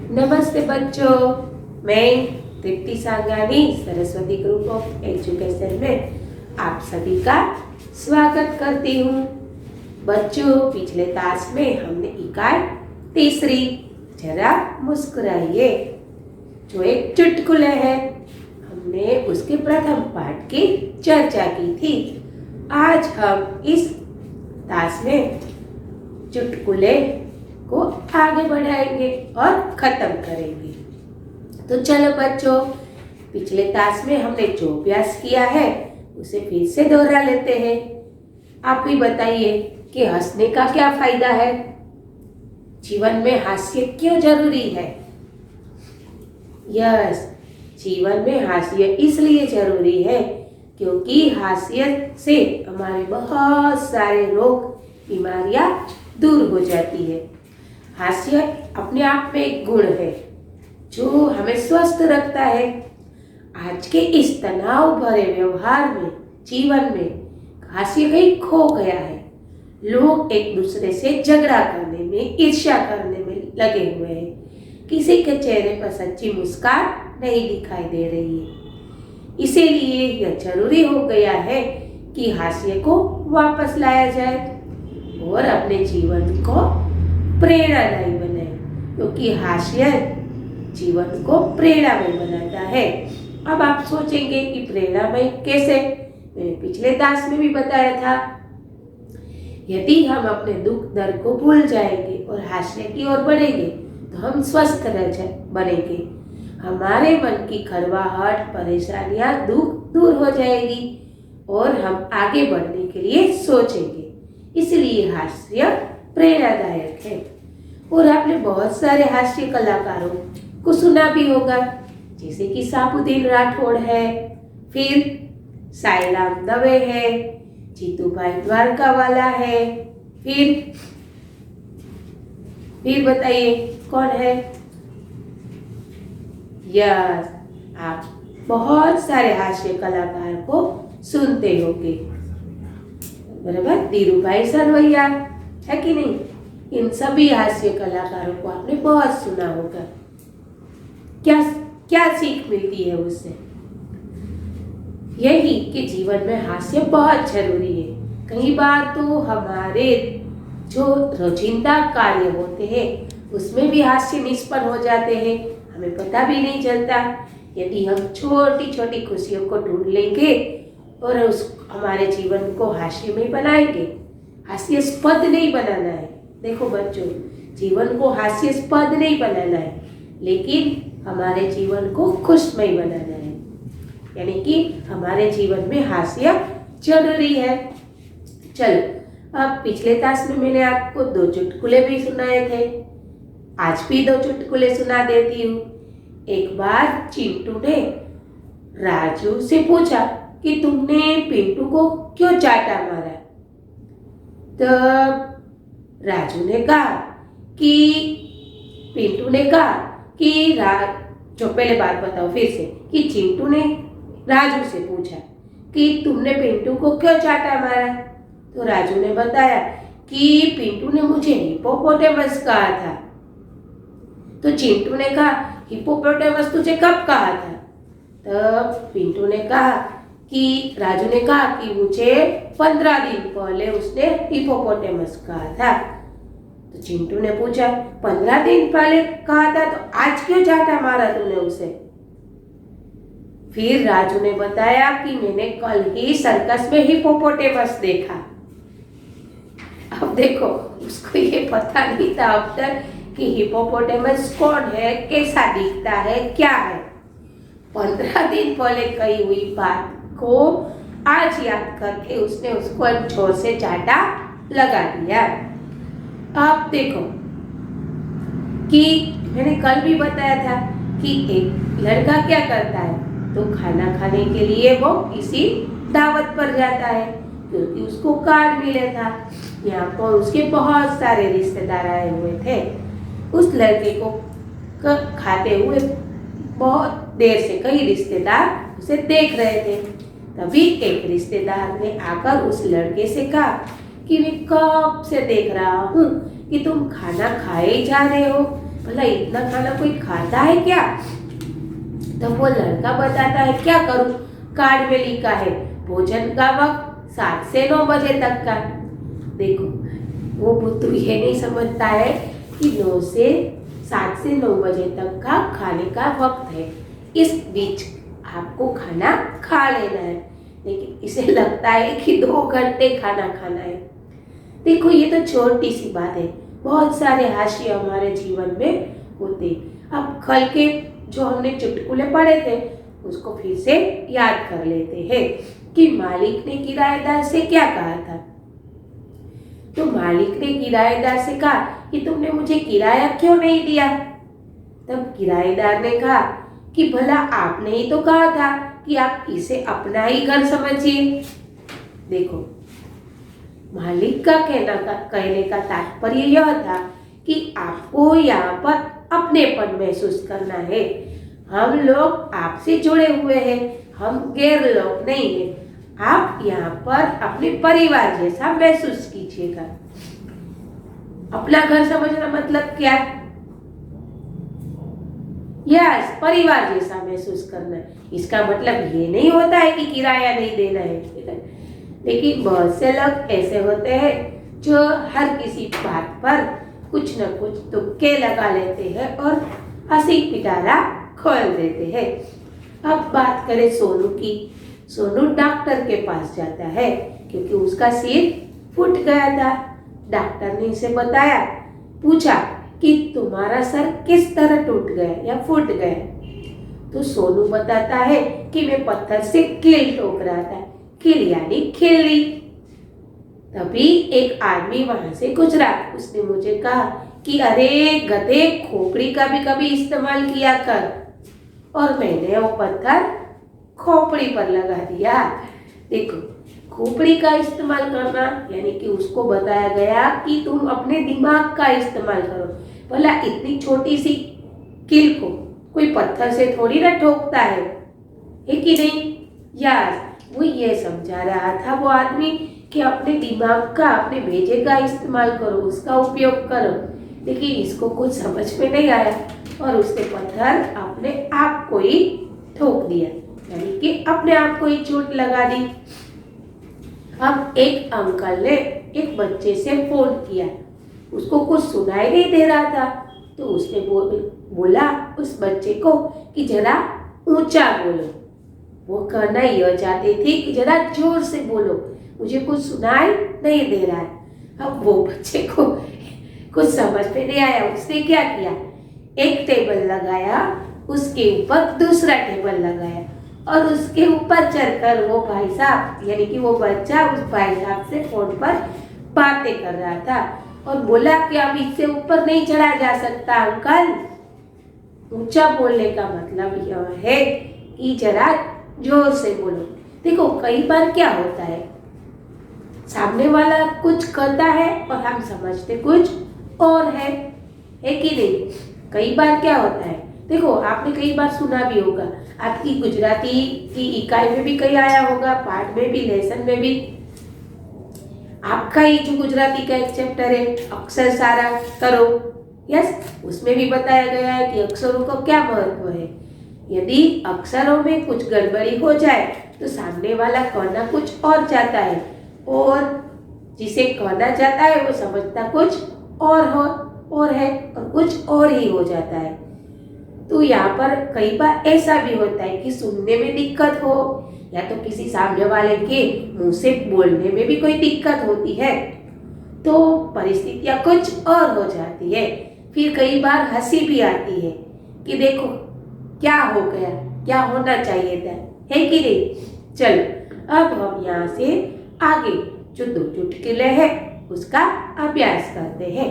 नमस्ते बच्चों, मैं Deepti Sangani Saraswati group of education में आप सभी का स्वागत करती हूँ। बच्चों, पिछले क्लास में हमने इकाई तीसरी जरा मुस्कुराइए जो एक चुटकुले है, हमने उसके प्रथम पाठ की चर्चा की थी। आज हम इस क्लास में चुटकुले को आगे बढ़ाएंगे और खत्म करेंगे। तो चलो बच्चों, पिछले क्लास में हमने जो अभ्यास किया है उसे फिर से दोहरा लेते हैं। आप ही बताइए कि हंसने का क्या फायदा है? जीवन में हास्य क्यों जरूरी है? यस, जीवन में हास्य इसलिए जरूरी है क्योंकि हास्य से हमारे बहुत सारे रोग बीमारियां दूर हो जाती है। हास्य अपने आप में एक गुण है जो हमें स्वस्थ रखता है। आज के इस तनाव भरे व्यवहार में, जीवन में हास्य कहीं खो गया है। लोग एक दूसरे से झगड़ा करने में, ईर्ष्या करने में लगे हुए हैं। किसी के चेहरे पर सच्ची मुस्कान नहीं दिखाई दे रही है। इसीलिए यह जरूरी हो गया है कि हास्य को वापस लाया जाए और अपने जीवन को प्रेरणादायी बनाए, क्योंकि हास्य जीवन को प्रेरणामय बनाता है। अब आप सोचेंगे कि प्रेरणामय कैसे? मैंने पिछले क्लास में भी बताया था। यदि हम अपने दुख दर्द को भूल जाएंगे और हास्य की ओर बढ़ेंगे तो हम स्वस्थ बनेंगे। हमारे मन की खरवाहट, परेशानियां, दुख दूर हो जाएगी और हम आगे बढ़ने के लिए सोचेंगे। इसलिए हास्य प्रेरणादायक है। और आपने बहुत सारे हास्य कलाकारों को सुना भी होगा, जैसे कि साबुद्दीन राठौड़ है, फिर साईराम दवे है, जीतूभाई द्वारकावाला है, फिर बताइए कौन है? यस, आप बहुत सारे हास्य कलाकार को सुनते होंगे, बराबर। धीरूभाई सरवैया है कि नहीं? इन सभी हास्य कलाकारों को आपने बहुत सुना होगा। क्या क्या सीख मिलती है उससे? यही कि जीवन में हास्य बहुत जरूरी है। कई बार तो हमारे जो रोजिंदा कार्य होते हैं उसमें भी हास्य निष्पन्न हो जाते हैं, हमें पता भी नहीं चलता। यदि हम छोटी छोटी खुशियों को ढूंढ लेंगे और हमारे जीवन को हास्यमय बनाएंगे। हास्यास्पद नहीं बनाना है। देखो बच्चों, जीवन को हास्यास्पद नहीं बनाना है, लेकिन हमारे जीवन को खुशमय बनाना है। यानी कि हमारे जीवन में हास्य जरूरी है। चलो, अब पिछले क्लास में मैंने आपको 2 चुटकुले भी सुनाए थे, आज भी 2 चुटकुले सुना देती हूँ। एक बार चिंटू ने राजू से पूछा कि तुमने पिंटू को क्यों चाटा मारा? तो राजू ने कहा कि पिंटू ने कहा कि जो पहले बात बताओ फिर से, कि चिंटू ने राजू से पूछा कि तुमने पिंटू को क्यों चाटा मारा? तो राजू ने बताया कि पिंटू ने मुझे हिप्पोपोटेमस कहा था। तो चिंटू ने कहा, हिप्पोपोटेमस तुझे कब कहा था? तो पिंटू ने कहा कि राजू ने कहा कि मुझे 15 दिन पहले उसने हिप्पोपोटेमस कहा था। तो चिंटू ने पूछा, 15 दिन पहले कहा था तो आज क्यों चाटा मारा तूने उसे? फिर राजू ने बताया कि मैंने कल ही सर्कस में हिप्पोपोटेमस देखा। अब देखो, उसको ये पता नहीं था अब तक कि हिप्पोपोटेमस कौन है, कैसा दिखता है, क्या है। 15 दिन पहले कही हुई बात को आज याद करके उसने उसको जोर से चाटा लगा दिया। आप देखो कि मैंने कल भी बताया था कि एक लड़का क्या करता है, तो खाना खाने के लिए वो किसी दावत पर जाता है क्योंकि उसको कार्ड मिले था। यहाँ पर उसके बहुत सारे रिश्तेदार आए हुए थे। उस लड़के को खाते हुए बहुत देर से कई रिश्तेदार उसे देख रहे थे। तभी एक रिश्तेदार ने आकर उस लड़के से कहा कि मैं कब से देख रहा हूँ कि तुम खाना खाए ही जा रहे हो, भला इतना खाना कोई खाता है क्या? तब वो लड़का बताता है, क्या करूं, कार्ड में लिखा है भोजन का वक्त 7 से 9 बजे तक का। देखो वो बुद्धू ये नहीं समझता है कि 7 से 9 बजे तक का खाने का वक्त है, इस बीच आपको खाना खा लेना है, लेकिन इसे लगता है कि 2 घंटे खाना खाना है। देखो ये तो छोटी सी बात है, बहुत सारे हाशिए हमारे जीवन में होते। अब कल के जो हमने चुटकुले पढ़े थे उसको फिर से याद कर लेते हैं कि मालिक ने किराएदार से क्या कहा था। तो मालिक ने किराएदार से कहा कि तुमने मुझे किराया क्यों नहीं दिया? तब किराएदार ने कहा कि भला आपने ही तो कहा था कि आप इसे अपना ही घर समझिए। देखो मालिक का कहने का तात्पर्य यह था कि आपको यहाँ पर अपनेपन महसूस करना है। हम लोग आपसे जुड़े हुए हैं, हम गैर लोग नहीं हैं। आप यहाँ पर अपने परिवार जैसा महसूस कीजिएगा। अपना घर समझना मतलब क्या? यस, परिवार जैसा महसूस करना। इसका मतलब ये नहीं होता है कि किराया नहीं देना है, लेकिन बहुत से लोग ऐसे होते हैं जो हर किसी बात पर कुछ न कुछ तुक्के लगा लेते हैं और हंसी पिटारा खोल देते हैं। अब बात करें सोनू की। सोनू डॉक्टर के पास जाता है क्योंकि उसका सिर फूट गया था। डॉक्टर ने इसे पूछा कि तुम्हारा सर किस तरह टूट गया या फूट गया? तो सोनू बताता है कि मैं पत्थर से कील ठोक रहा था। कील यानी खिल्ली। तभी एक आदमी वहां से गुजरा। उसने मुझे कहा कि अरे गधे, खोपड़ी का भी कभी इस्तेमाल किया कर। और मैंने वो पत्थर खोपड़ी पर लगा दिया। देखो खोपड़ी का इस्तेमाल करना यानी कि उसको बताया गया कि तुम अपने दिमाग का इस्तेमाल करो। भला इतनी छोटी सी कील को कोई पत्थर से थोड़ी ना ठोकता है कि नहीं? यार वो ये समझा रहा था वो आदमी कि अपने दिमाग का, अपने भेजे का इस्तेमाल करो, उसका उपयोग करो। लेकिन इसको कुछ समझ में नहीं आया और उसने पत्थर अपने आप को ही ठोक दिया, यानी कि अपने आप को ही चोट लगा दी। अब एक अंकल ने एक बच्चे से फोन किया। उसको कुछ सुनाई नहीं दे रहा था, तो उसने बोला उस बच्चे को कि जरा ऊंचा बोलो। वो कहना यह चाहती थी कि जरा जोर से बोलो, मुझे कुछ सुनाई नहीं दे रहा है। अब वो बच्चे को कुछ समझ में नहीं आया। उसने क्या किया, एक टेबल लगाया, उसके ऊपर दूसरा टेबल लगाया और उसके ऊपर चढ़कर वो भाई साहब यानी कि वो बच्चा उस भाई साहब से फोन पर बातें कर रहा था और बोला कि अब इससे ऊपर नहीं चढ़ा जा सकता अंकल। ऊंचा बोलने का मतलब यह है कि जरा जोर से बोलो। देखो कई बार क्या होता है, सामने वाला कुछ कहता है और हम समझते कुछ और है कि नहीं? कई बार क्या होता है, देखो आपने कई बार सुना भी होगा, आपकी गुजराती की इकाई में भी कहीं आया होगा, पाठ में भी, लेसन में भी। आपका ही जो गुजराती का एक चैप्टर है अक्षर सारा करो, यस, उसमें भी बताया गया है कि अक्षरों का क्या महत्व है। यदि अक्षरों में कुछ गड़बड़ी हो जाए तो सामने वाला कहना कुछ और चाहता है और जिसे कहना चाहता है वो समझता कुछ और है और कुछ और ही हो जाता है। तो यहाँ पर कई बार ऐसा भी होता है कि सुनने में दिक्कत हो या तो किसी सामने वाले के मुंह से बोलने में भी कोई दिक्कत होती है, तो परिस्थितियाँ कुछ और हो जाती है। फिर कई बार हंसी भी आती है कि देखो क्या हो गया, क्या होना चाहिए था, है कि नहीं? चलो अब हम यहाँ से आगे जो 2 चुटकुले हैं उसका अभ्यास करते हैं।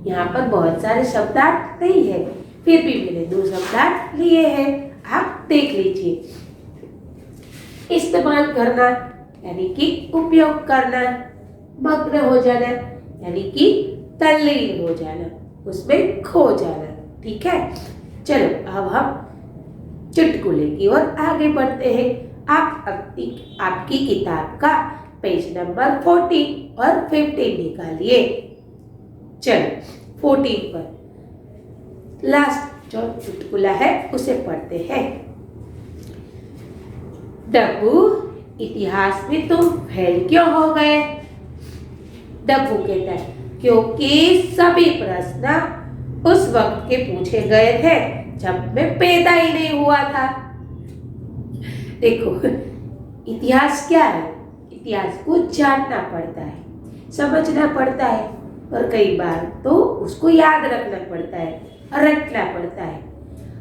यहाँ पर बहुत सारे शब्दार्थ नहीं है, फिर भी मैंने 2 शब्दार्थ लिए हैं, आप देख लीजिए। इस्तेमाल करना यानी कि उपयोग करना, मग्न हो जाना यानी कि तल्लीन हो जाना, उसमें खो जाना। ठीक है, चलो अब हम चुटकुले की ओर आगे बढ़ते हैं। आप आपकी किताब का पेज नंबर 14 और 15 निकालिए। चलो 14 पर लास्ट जो चुटकुला है उसे पढ़ते हैं। डब्बू, इतिहास में तुम फेल क्यों हो गए? डब्बू कहता है, क्योंकि सभी प्रश्न उस वक्त के पूछे गए थे जब मैं पैदा ही नहीं हुआ था। देखो, इतिहास क्या है? इतिहास को जानना पड़ता है, समझना पड़ता है और कई बार तो उसको याद रखना पड़ता है, रटना पड़ता है।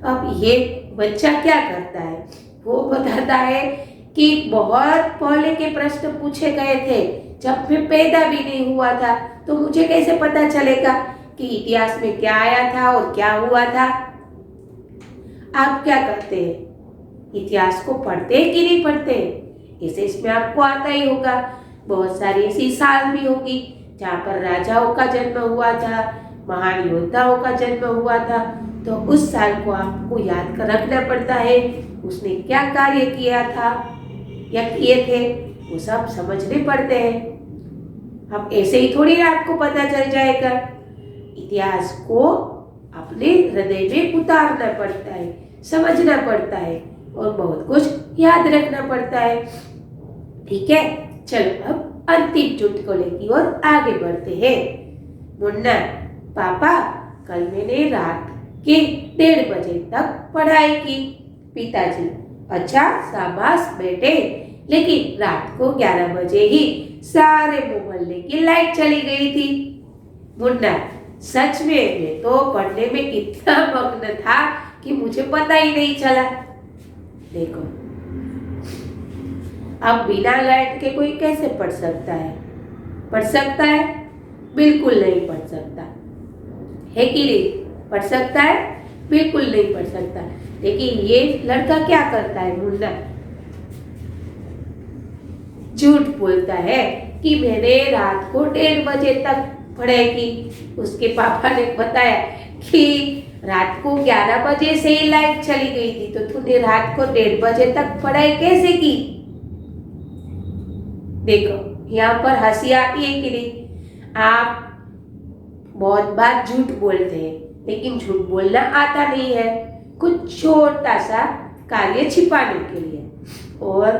अब ये बच्चा क्या करता है? वो बताता है कि बहुत पहले के प्रश्न पूछे गए थे जब मैं पैदा भी नहीं हुआ था, तो मुझे कैसे पता चलेगा कि इतिहास में क्या आया था और क्या हुआ था? आप क्या करते हैं? इतिहास को पढ़ते हैं कि नहीं पढ़ते? इसे इसमें आपको आता ही होगा। बहुत सारी ऐसी साल भी होगी जहाँ पर राजाओं का जन्म हुआ था, महान योद्धाओं का जन्म हुआ था, तो उस साल को आपको याद कर रखना पड़ता है। उसने क्या कार्य किया था या किए थे, वो सब समझने पड़ते हैं। अब ऐसे ही थोड़ी आपको पता चल जाएगा। इतिहास को अपने हृदय में उतारना पड़ता है, समझना पड़ता है और बहुत कुछ याद रखना पड़ता है। ठीक है, चलो अब अंतिम चुटकुले की ओर आगे बढ़ते हैं। मुन्ना, पापा, कल मैंने रात के 1:30 बजे तक पढ़ाई की। पिताजी, अच्छा, शाबाश बेटे, लेकिन रात को 11 बजे ही सारे मोहल्ले की लाइट चली गई थी। मुन्ना, सच में मैं तो पढ़ने में इतना मग्न था कि मुझे पता ही नहीं चला। देखो, अब बिना लाइट के कोई कैसे पढ़ सकता है? पढ़ सकता है? बिल्कुल नहीं पढ़ सकता है कि नहीं? पढ़ सकता है? बिल्कुल नहीं पढ़ सकता। लेकिन ये लड़का क्या करता है? मुन्ना झूठ बोलता है कि मैंने रात को 1:30 बजे तक पढ़ाई की। उसके पापा ने बताया कि रात को 11 बजे से ही लाइट चली गई थी, तो तूने रात को 1:30 बजे तक पढ़ाई कैसे की? देखो, यहाँ पर हंसी आती है कि नहीं? आप बहुत बार झूठ बोलते हैं, लेकिन झूठ बोलना आता नहीं है, कुछ छोटा सा कार्य छिपाने के लिए। और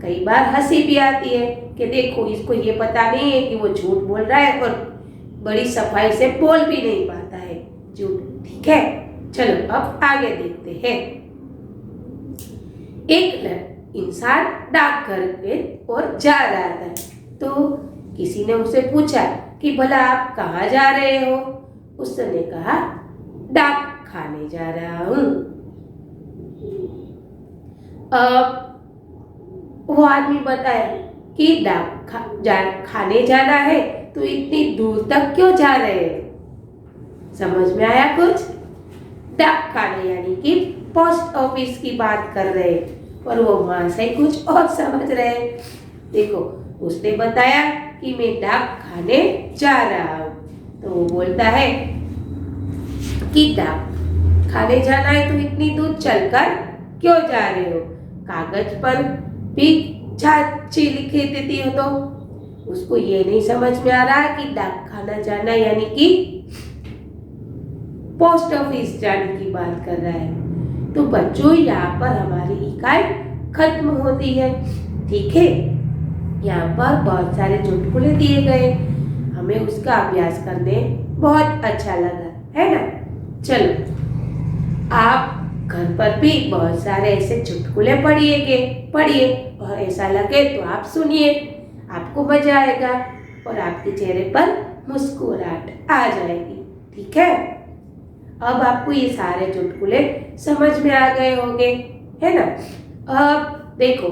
कई बार हंसी भी आती है कि देखो, इसको ये पता नहीं है कि वो झूठ बोल रहा है और बड़ी सफाई से बोल भी नहीं पाता है झूठ। ठीक है, चलो अब आगे देखते हैं। एक इंसान डाकघर पे और जा रहा था, तो किसी ने उसे पूछा कि भला आप कहाँ जा रहे हो? उसने कहा, डाक खाने जा रहा हूँ। अब वो आदमी बताया कि डाक खाने जाना है, तो इतनी दूर तक क्यों जा रहे हो? समझ में आया कुछ? डाक खाने यानी कि पोस्ट ऑफिस की बात कर रहे हैं और वो वहां से कुछ और समझ रहे हैं। देखो, उसने बताया कि मैं डाक खाने जा रहा हूँ, तो वो बोलता है कि डाक खाने जाना है तो इतनी दूर चलकर क्यों जा रहे हो? कागज पर भी चाची लिखे देती हो। तो उसको ये नहीं समझ में आ रहा कि डाक खाना जाना यानी कि पोस्ट ऑफिस जाने की बात कर रहा है। तो बच्चों, यहाँ पर हमारी इकाई खत्म होती है। ठीक है, यहाँ पर बहुत सारे चुटकुले दिए गए, हमें उसका अभ्यास करने बहुत अच्छा लगा, है ना? चलो, आप घर पर भी बहुत सारे ऐसे चुटकुले पढ़िए और ऐसा लगे तो आप सुनिए, आपको मजा आएगा और आपके चेहरे पर मुस्कुराहट आ जाएगी। ठीक है, अब आपको ये सारे चुटकुले समझ में आ गए होंगे, है ना? अब देखो,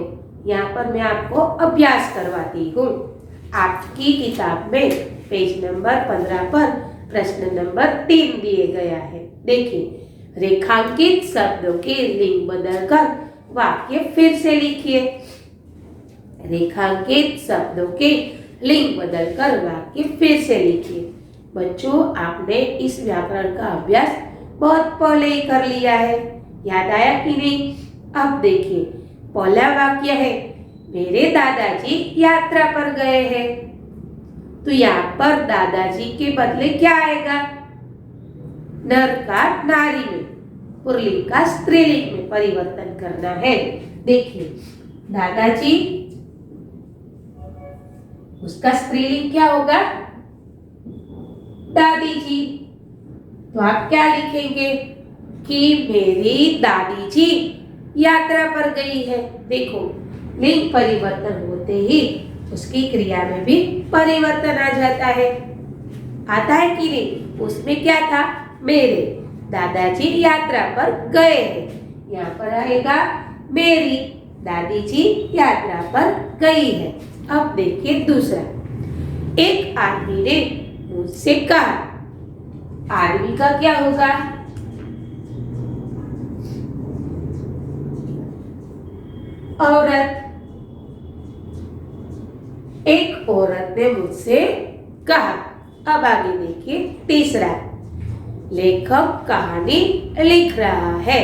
यहाँ पर मैं आपको अभ्यास करवाती हूँ। आपकी किताब में पेज नंबर 15 पर प्रश्न नंबर 3 दिए गया है। देखिए, रेखांकित शब्दों के लिंग बदलकर वाक्य फिर से लिखिए। रेखांकित शब्दों के लिंग बदलकर वाक्य फिर से लिखिए। बच्चों, आपने इस व्याकरण का अभ्यास बहुत पहले ही कर लिया है, याद आया कि नहीं? अब देखिए, पहला वाक्य है, मेरे दादाजी यात्रा पर गए हैं। तो यहाँ पर दादाजी के बदले क्या आएगा? नर का नारी में, पुल्लिंग का स्त्रीलिंग में परिवर्तन करना है। देखिए दादाजी, उसका स्त्रीलिंग क्या होगा? दादी जी। तो आप क्या लिखेंगे कि मेरी दादी जी यात्रा पर गई है। देखो लिंग परिवर्तन होते ही उसकी क्रिया में भी परिवर्तन आ जाता है। आता है कि नहीं? उसमें क्या था? मेरे दादाजी यात्रा पर गए हैं। यहाँ पर आएगा मेरी दादी जी यात्रा पर गई है। अब देखिए दूसरा, एक आदमी ने मुझसे कहा। आदमी का क्या होगा? औरत। एक औरत ने मुझसे कहा। अब आगे देखिए तीसरा, लेखक कहानी लिख रहा है।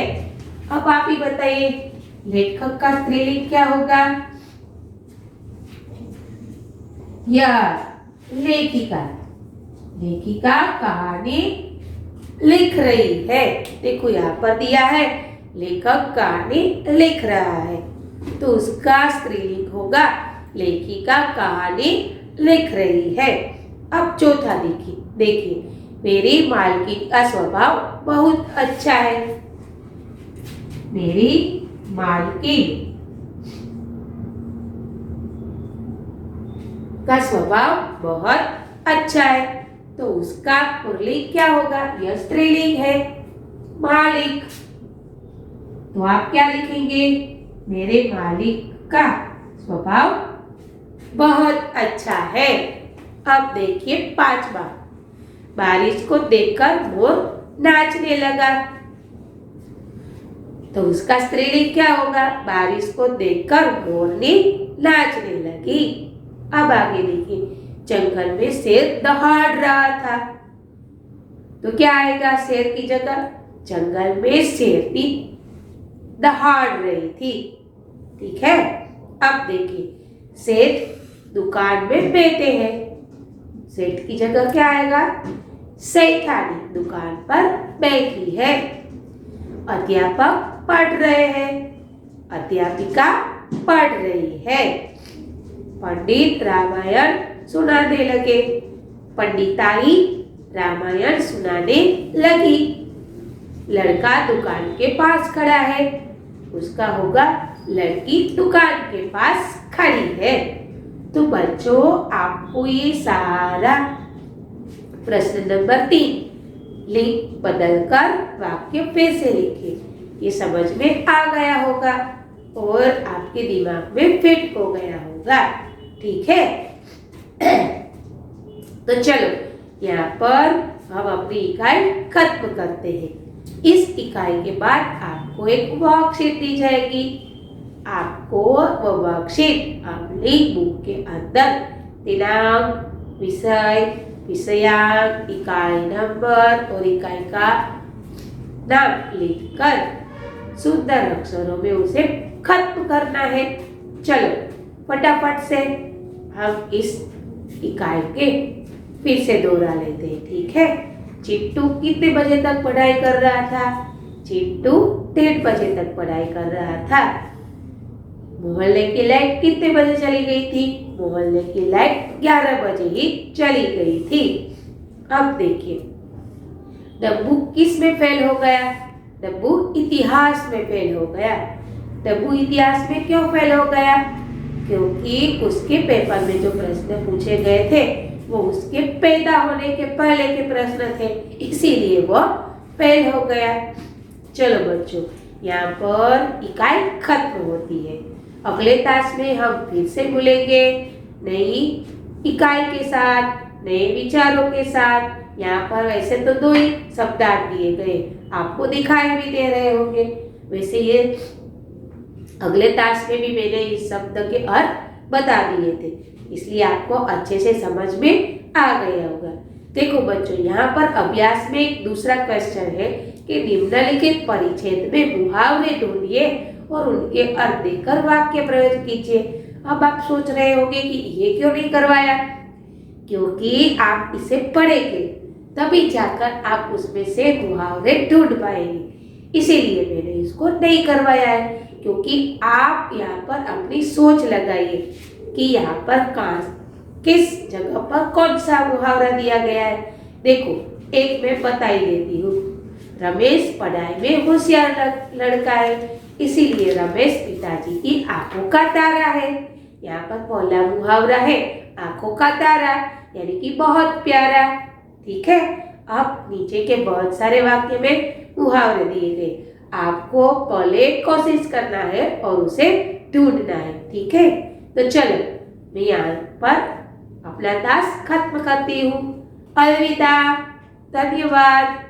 अब आप ही बताइए लेखक का स्त्रीलिंग क्या होगा? लेखिका। लेखिका कहानी लिख रही है। देखो यहाँ पर दिया है लेखक कहानी लिख रहा है, तो उसका स्त्रीलिंग होगा लेखिका कहानी लिख रही है। अब चौथा देखिए मेरी मालकिन का स्वभाव बहुत अच्छा है। मेरी मालकिन का स्वभाव बहुत अच्छा है, तो उसका पुल्लिंग क्या होगा? यह स्त्रीलिंग है, मालिक। तो आप क्या लिखेंगे? मेरे मालिक का स्वभाव बहुत अच्छा है। अब देखिए पांचवा, बारिश को देखकर मोर नाचने लगा। तो उसका स्त्रीलिंग क्या होगा? बारिश को देखकर मोरनी नाचने लगी। अब आगे देखिए, जंगल में शेर दहाड़ रहा था। तो क्या आएगा शेर की जगह? जंगल में शेरनी दहाड़ रही थी। ठीक है। अब देखिए सेठ दुकान में बैठे हैं। सेठ की जगह क्या आएगा? सेठानी दुकान पर बैठी है। अध्यापक पढ़ रहे हैं, अध्यापिका पढ़ रही है। पंडित रामायण सुनाने लगे, पंडिताई रामायण सुनाने लगी। लड़का दुकान के पास खड़ा है, उसका होगा लड़की दुकान के पास खड़ी है। तो बच्चों आपको ये सारा प्रश्न नंबर 3 लिंग बदलकर वाक्य फिर से लिखें। ये समझ में आ गया होगा और आपके दिमाग में फिट हो गया होगा। ठीक है। तो चलो यहाँ पर हम अपनी इकाई खत्म करते हैं। इस इकाई के बाद आपको एक वर्कशीट दी जाएगी। आपको वो वर्कशीट अपनी बुक के अंदर दिनांक, विषय, विषयांक, इकाई नंबर और इकाई का नाम लिखकर सुंदर अक्षरों में उसे खत्म करना है। चलो फटाफट से हम इस इकाई के फिर से दोहरा लेते हैं। ठीक है। चिट्टू कितने बजे तक पढ़ाई कर रहा था? चिट्टू 1:30 बजे तक पढ़ाई कर रहा था। मोहल्ले की लाइट कितने बजे चली गई थी? मोहल्ले की लाइट 11 बजे ही चली गई थी। अब देखिए डब्बू किस में फेल हो गया? डब्बू इतिहास में फेल हो गया। डब्बू इतिहास में क्यों फेल हो गया? क्योंकि उसके पेपर में जो प्रश्न पूछे गए थे वो उसके पैदा होने के पहले के प्रश्न थे, इसीलिए वो फेल हो गया। चलो बच्चों, यहाँ पर इकाई खत्म होती है। अगले क्लास में हम फिर से मिलेंगे नई इकाई के साथ, नए विचारों के साथ। यहाँ पर वैसे तो 2 ही शब्दार्थ दिए गए, आपको दिखाई भी दे रहे होंगे। वैसे ये अगले क्लास में भी मैंने इस शब्द के अर्थ बता दिए थे, इसलिए आपको अच्छे से समझ में आ गया होगा। देखो बच्चों, यहाँ पर अभ्यास में एक दूसरा क्वेश्चन है कि निम्नलिखित परिच्छेद में मुहावरे ढूंढिए और उनके अर्थ देकर वाक्य प्रयोग कीजिए। अब आप सोच रहे होंगे कि ये क्यों नहीं करवाया? क्योंकि आप इसे पढ़ेंगे, तभी जाकर आप उसमें से मुहावरे ढूंढ पाएंगे। इसीलिए मैंने इसको नहीं करवाया है, क्योंकि आप यहाँ पर अपनी सोच लगाइए कि यहाँ पर किस जगह पर कौन सा मुहावरा दिया गया है। देखो, एक मैं बता ही देती हूँ। रमेश पढ़ाई में होशियार लड़का है, इसीलिए रमेश पिताजी की आंखों का तारा है। यहाँ पर पहला मुहावरा है आंखों का तारा, यानी कि बहुत प्यारा। ठीक है, अब नीचे के बहुत सारे वाक्य में मुहावरे दिए गए, आपको पहले कोशिश करना है और उसे ढूंढना है। ठीक है, तो चलो मैं यहाँ पर अपना टास्क खत्म करती हूँ। अलविदा, धन्यवाद।